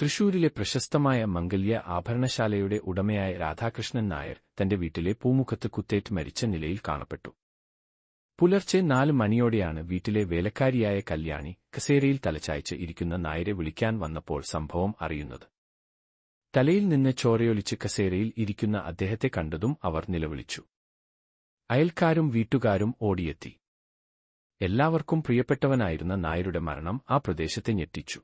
തൃശൂരിലെ പ്രശസ്തമായ മംഗല്യ ആഭരണശാലയുടെ ഉടമയായ രാധാകൃഷ്ണൻ നായർ തന്റെ വീട്ടിലെ പൂമുഖത്ത് കുത്തേറ്റ് മരിച്ച നിലയിൽ കാണപ്പെട്ടു. പുലർച്ചെ 4 മണിയോടെയാണ് വീട്ടിലെ വേലക്കാരിയായ കല്യാണി കസേരയിൽ തലചായ്ച്ച് ഇരിക്കുന്ന നായരെ വിളിക്കാൻ വന്നപ്പോൾ സംഭവം അറിയുന്നത്. തലയിൽ നിന്ന് ചോരയൊലിച്ച് കസേരയിൽ ഇരിക്കുന്ന അദ്ദേഹത്തെ കണ്ടതും അവർ നിലവിളിച്ചു. അയൽക്കാരും വീട്ടുകാരും ഓടിയെത്തി. എല്ലാവർക്കും പ്രിയപ്പെട്ടവനായിരുന്ന നായരുടെ മരണം ആ പ്രദേശത്തെ ഞെട്ടിച്ചു.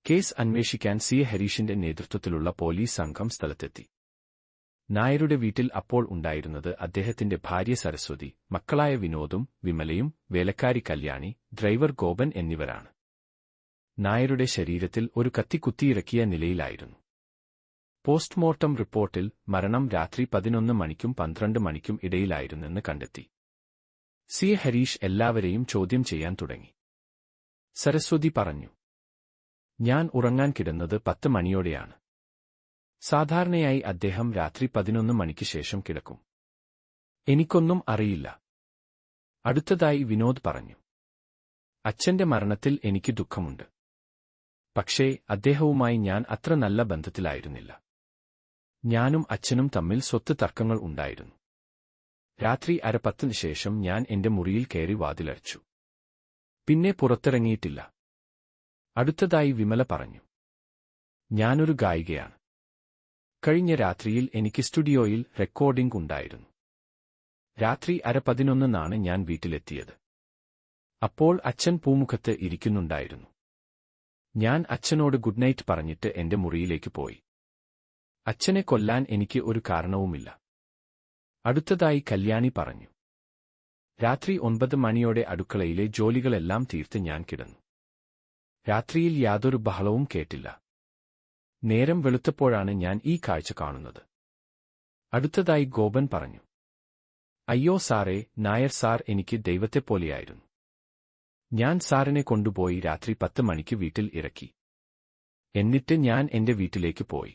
കേസ് അന്വേഷിക്കാൻ സി. ഹരീഷിന്റെ നേതൃത്വത്തിലുള്ള പോലീസ് സംഘം സ്ഥലത്തെത്തി. നായരുടെ വീട്ടിൽ അപ്പോൾ ഉണ്ടായിരുന്നത് അദ്ദേഹത്തിന്റെ ഭാര്യ സരസ്വതി, മക്കളായ വിനോദും വിമലയും, വേലക്കാരി കല്യാണി, ഡ്രൈവർ ഗോപൻ എന്നിവരാണ്. നായരുടെ ശരീരത്തിൽ ഒരു കത്തി കുത്തിയിറക്കിയ നിലയിലായിരുന്നു. പോസ്റ്റ്മോർട്ടം റിപ്പോർട്ടിൽ മരണം രാത്രി 11 മണിക്കും 12 മണിക്കും ഇടയിലായിരുന്നെന്ന് കണ്ടെത്തി. സി. ഹരീഷ് എല്ലാവരെയും ചോദ്യം ചെയ്യാൻ തുടങ്ങി. സരസ്വതി പറഞ്ഞു, ഞാൻ ഉറങ്ങാൻ കിടന്നത് 10 മണിയോടെയാണ്. സാധാരണയായി അദ്ദേഹം രാത്രി 11 മണിക്ക് ശേഷം കിടക്കും. എനിക്കൊന്നും അറിയില്ല. അടുത്തതായി വിനോദ് പറഞ്ഞു, അച്ഛന്റെ മരണത്തിൽ എനിക്ക് ദുഃഖമുണ്ട്. പക്ഷേ അദ്ദേഹവുമായി ഞാൻ അത്ര നല്ല ബന്ധത്തിലായിരുന്നില്ല. ഞാനും അച്ഛനും തമ്മിൽ സ്വത്ത് തർക്കങ്ങൾ ഉണ്ടായിരുന്നു. രാത്രി 9:30 ശേഷം ഞാൻ എന്റെ മുറിയിൽ കയറി വാതിലടച്ചു. പിന്നെ പുറത്തിറങ്ങിയിട്ടില്ല. അടുത്തതായി വിമല പറഞ്ഞു, ഞാനൊരു ഗായികയാണ്. കഴിഞ്ഞ രാത്രിയിൽ എനിക്ക് സ്റ്റുഡിയോയിൽ റെക്കോർഡിംഗ് ഉണ്ടായിരുന്നു. രാത്രി 10:11-നാണ് ഞാൻ വീട്ടിലെത്തിയത്. അപ്പോൾ അച്ഛൻ പൂമുഖത്ത് ഇരിക്കുന്നുണ്ടായിരുന്നു. ഞാൻ അച്ഛനോട് ഗുഡ് നൈറ്റ് പറഞ്ഞിട്ട് എന്റെ മുറിയിലേക്ക് പോയി. അച്ഛനെ കൊല്ലാൻ എനിക്ക് ഒരു കാരണവുമില്ല. അടുത്തതായി കല്യാണി പറഞ്ഞു, രാത്രി 9 മണിയോടെ അടുക്കളയിലെ ജോലികളെല്ലാം തീർത്ത് ഞാൻ കിടന്നു. രാത്രിയിൽ യാതൊരു ബഹളവും കേട്ടില്ല. നേരം വെളുത്തപ്പോഴാണ് ഞാൻ ഈ കാഴ്ച കാണുന്നത്. അടുത്തതായി ഗോപൻ പറഞ്ഞു, അയ്യോ സാറേ, നായർ സാർ എനിക്ക് ദൈവത്തെപ്പോലെയായിരുന്നു. ഞാൻ സാറിനെ കൊണ്ടുപോയി രാത്രി 10 മണിക്ക് വീട്ടിൽ ഇറക്കി. എന്നിട്ട് ഞാൻ എന്റെ വീട്ടിലേക്ക് പോയി.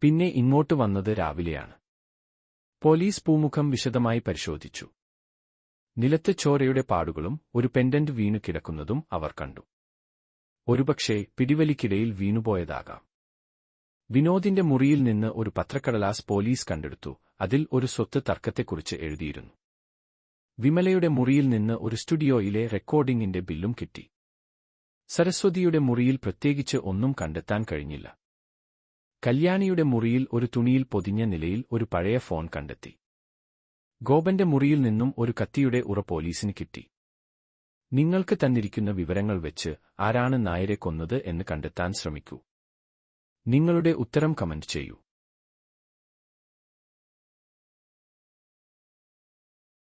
പിന്നെ ഇങ്ങോട്ട് വന്നത് രാവിലെയാണ്. പോലീസ് പൂമുഖം വിശദമായി പരിശോധിച്ചു. നിലത്ത് ചോരയുടെ പാടുകളും ഒരു പെൻഡന്റ് വീണു കിടക്കുന്നതും അവർ കണ്ടു. ഒരുപക്ഷേ പിടിവലിക്കിടയിൽ വീണുപോയതാകാം. വിനോദിന്റെ മുറിയിൽ നിന്ന് ഒരു പത്രക്കടലാസ് പോലീസ് കണ്ടെടുത്തു. അതിൽ ഒരു സ്വത്ത് തർക്കത്തെക്കുറിച്ച് എഴുതിയിരുന്നു. വിമലയുടെ മുറിയിൽ നിന്ന് ഒരു സ്റ്റുഡിയോയിലെ റെക്കോർഡിംഗിന്റെ ബില്ലും കിട്ടി. സരസ്വതിയുടെ മുറിയിൽ പ്രത്യേകിച്ച് ഒന്നും കണ്ടെത്താൻ കഴിഞ്ഞില്ല. കല്യാണിയുടെ മുറിയിൽ ഒരു തുണിയിൽ പൊതിഞ്ഞ നിലയിൽ ഒരു പഴയ ഫോൺ കണ്ടെത്തി. ഗോപന്റെ മുറിയിൽ നിന്നും ഒരു കത്തിയുടെ ഉറ പോലീസിന് കിട്ടി. നിങ്ങൾക്ക് തന്നിരിക്കുന്ന വിവരങ്ങൾ വെച്ച് ആരാണ് നായരെ കൊന്നത് എന്ന് കണ്ടെത്താൻ ശ്രമിക്കൂ. നിങ്ങളുടെ ഉത്തരം കമന്റ് ചെയ്യൂ.